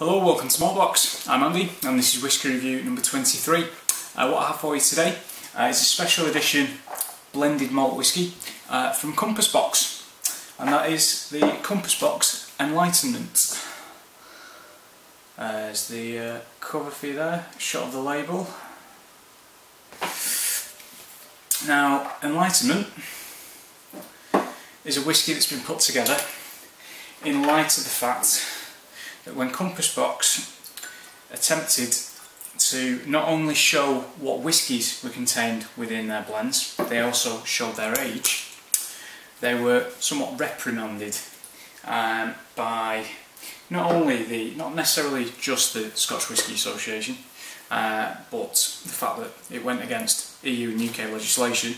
Hello, welcome to Maltbox. I'm Andy and this is Whisky Review number 23. What I have for you today is a special edition blended malt whisky from Compass Box, and that is the Compass Box Enlightenment. There's the cover for you there, shot of the label. Now, Enlightenment is a whisky that's been put together in light of the fact that when Compass Box attempted to not only show what whiskies were contained within their blends, they also showed their age. They were somewhat reprimanded by not necessarily just the Scotch Whisky Association, but the fact that it went against EU and UK legislation.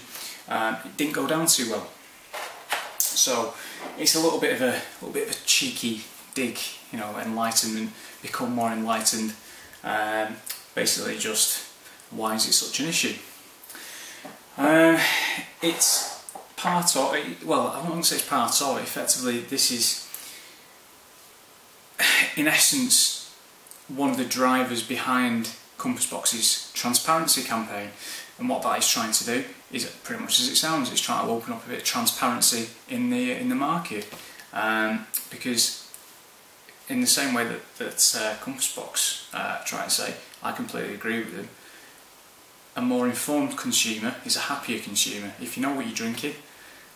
It didn't go down too well. So it's a little bit of a cheeky dig, you know, enlightenment, become more enlightened. Basically, just why is it such an issue? It's part of, well, I don't want to say it's part of. Effectively, this is, in essence, one of the drivers behind Compass Box's transparency campaign. And what that is trying to do is, pretty much as it sounds, it's trying to open up a bit of transparency in the market, because in the same way that Compass Box try and say, I completely agree with them. A more informed consumer is a happier consumer. If you know what you're drinking,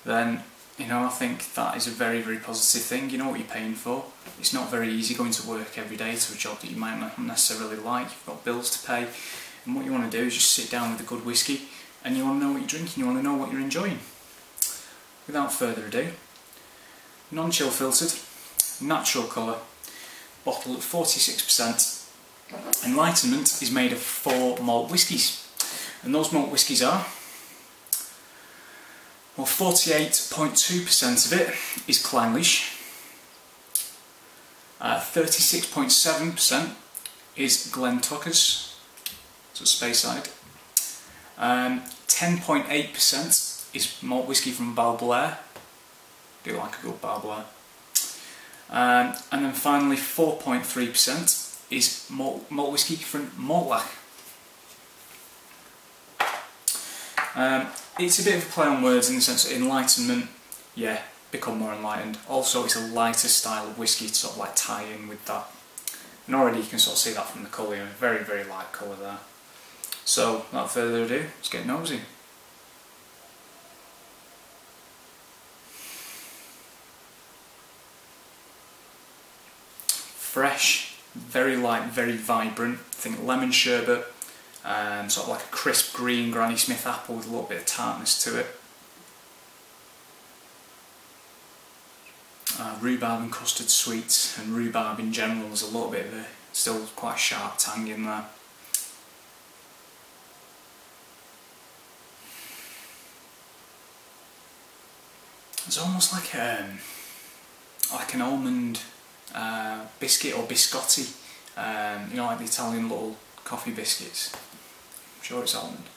then I think that is a very, very positive thing. You know what you're paying for. It's not very easy going to work every day to a job that you might not necessarily like. You've got bills to pay, and what you want to do is just sit down with a good whisky, and you want to know what you're drinking. You want to know what you're enjoying. Without further ado, non-chill filtered, natural colour, bottled at 46%. Enlightenment is made of 4 malt whiskies, and those malt whiskies are, well, 48.2% of it is Clynelish, 36.7% is Glentuckers, so Speyside, 10.8% is malt whisky from Balblair, do like a good Balblair, and then finally 4.3% is malt whisky from Mortlach. It's a bit of a play on words in the sense that enlightenment, yeah, become more enlightened. Also, it's a lighter style of whisky to sort of like tie in with that. And already you can sort of see that from the colour, very, very light colour there. So, without further ado, let's get nosy. Fresh, very light, very vibrant. Think lemon sherbet, sort of like a crisp green Granny Smith apple with a little bit of tartness to it. Rhubarb and custard sweets, and rhubarb in general is a little bit of a, still quite a sharp tang in there. It's almost like an almond biscuit or biscotti, like the Italian little coffee biscuits. I'm sure it's almond.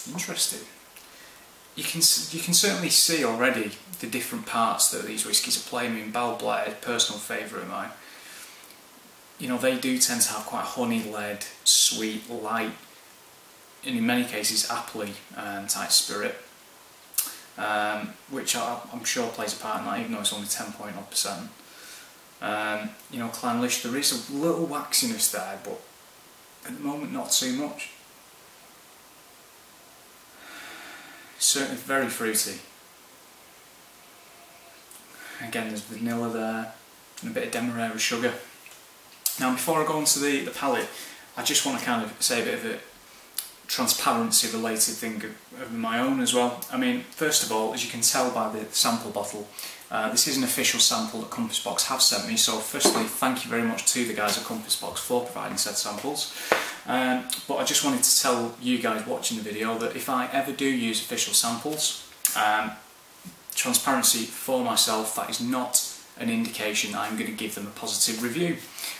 Interesting. You can certainly see already the different parts that these whiskies are playing. I mean, Balblair, personal favourite of mine. They do tend to have quite honey-led, sweet, light, and in many cases appley type spirit, which I'm sure plays a part in that, even though it's only 10.0%. Clynelish, there is a little waxiness there, but at the moment not too much. Certainly very fruity. Again, there's vanilla there, and a bit of demerara sugar. Now, before I go on to the palate, I just want to kind of say a bit of a transparency related thing of my own as well. I mean, first of all, as you can tell by the sample bottle, this is an official sample that Compass Box have sent me, so firstly, thank you very much to the guys at Compass Box for providing said samples. But I just wanted to tell you guys watching the video that if I ever do use official samples, transparency for myself, that is not an indication I'm going to give them a positive review.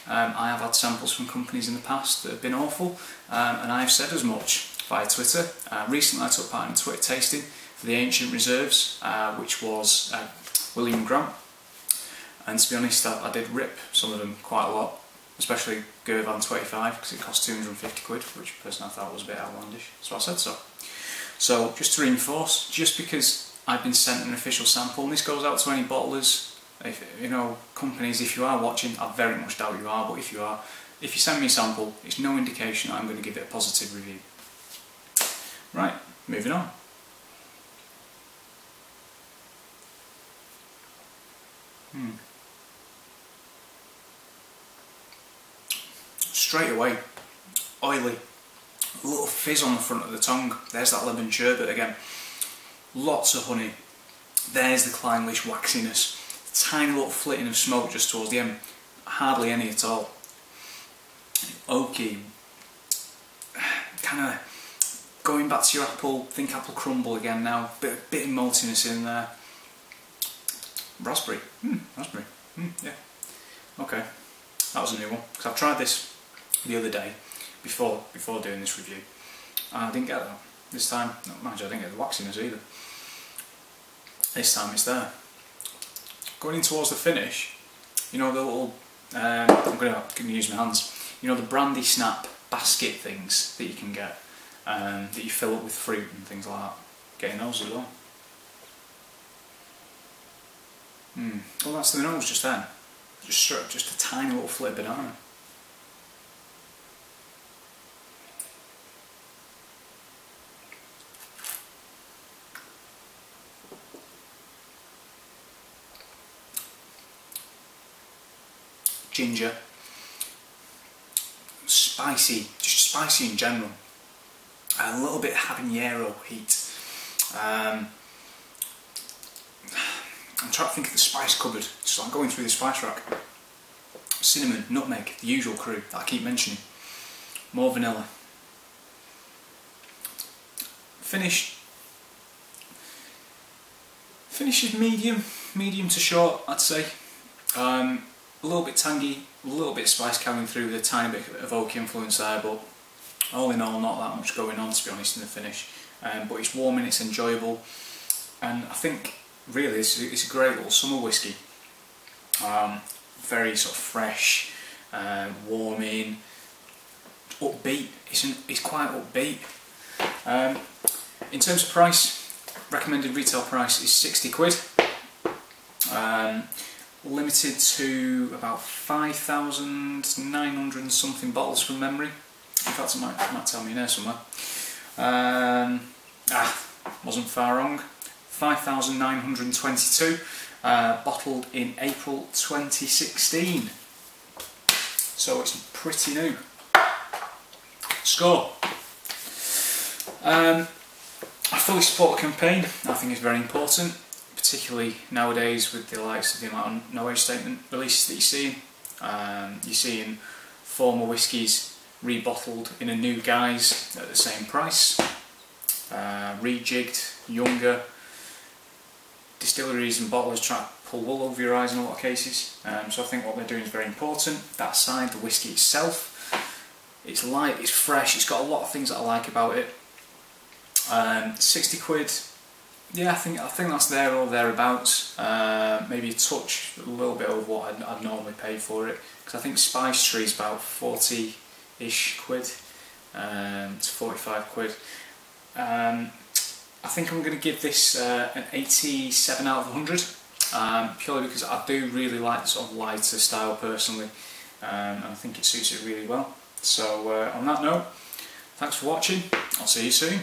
I have had samples from companies in the past that have been awful, and I have said as much via Twitter. Recently I took part in a Twitter tasting for the Ancient Reserves, which was William Grant. And to be honest, I did rip some of them quite a lot, especially Gervan 25, because it cost 250 quid, which personally I thought was a bit outlandish, so I said so. So just to reinforce, just because I've been sent an official sample, and this goes out to any bottlers, if, you know, companies, if you are watching, I very much doubt you are, but if you are, if you send me a sample, it's no indication that I'm going to give it a positive review. Right, moving on. Straight away, oily, a little fizz on the front of the tongue. There's that lemon sherbet again. Lots of honey. There's the Clynelish waxiness. Tiny little flitting of smoke just towards the end. Hardly any at all. Oaky. Kind of going back to your apple, think apple crumble again now. Bit of maltiness in there. Raspberry. Raspberry. Yeah. Okay. That was a new one. Because I've tried this the other day before doing this review. And I didn't get that. This time, not mind you, I didn't get the waxiness either. This time it's there. Going in towards the finish, you know the little, I'm going to use my hands, you know the brandy snap basket things that you can get, that you fill up with fruit and things like that. Getting those as well. Well, that's the nose just then. Just a tiny little flit of banana. Ginger, spicy, just spicy in general, a little bit of habanero heat. I'm trying to think of the spice cupboard, so I'm going through the spice rack. Cinnamon, nutmeg, the usual crew that I keep mentioning. More vanilla. Finish is medium to short, I'd say. A little bit tangy, a little bit of spice coming through with a tiny bit of oak influence there, but all in all not that much going on, to be honest, in the finish. But it's warming, it's enjoyable, and I think really it's a great little summer whisky. Very sort of fresh, warming, upbeat. It's quite upbeat. In terms of price, recommended retail price is 60 quid. Limited to about 5,900 and something bottles from memory. In fact, it might tell me in there somewhere. Wasn't far wrong. 5,922, bottled in April 2016. So it's pretty new. Score. I fully support the campaign. I think it's very important, particularly nowadays with the likes of the amount of no age statement releases that you're seeing former whiskies rebottled in a new guise at the same price, rejigged, younger. Distilleries and bottlers try to pull wool over your eyes in a lot of cases, so I think what they're doing is very important. That aside, the whisky itself, it's light, it's fresh, it's got a lot of things that I like about it. 60 quid. Yeah, I think that's there or thereabouts. Maybe a touch, a little bit over what I'd normally pay for it, because I think Spice Tree is about 40-ish quid to 45 quid. I think I'm going to give this an 87 out of 100, purely because I do really like the sort of lighter style personally, and I think it suits it really well. So on that note, thanks for watching. I'll see you soon.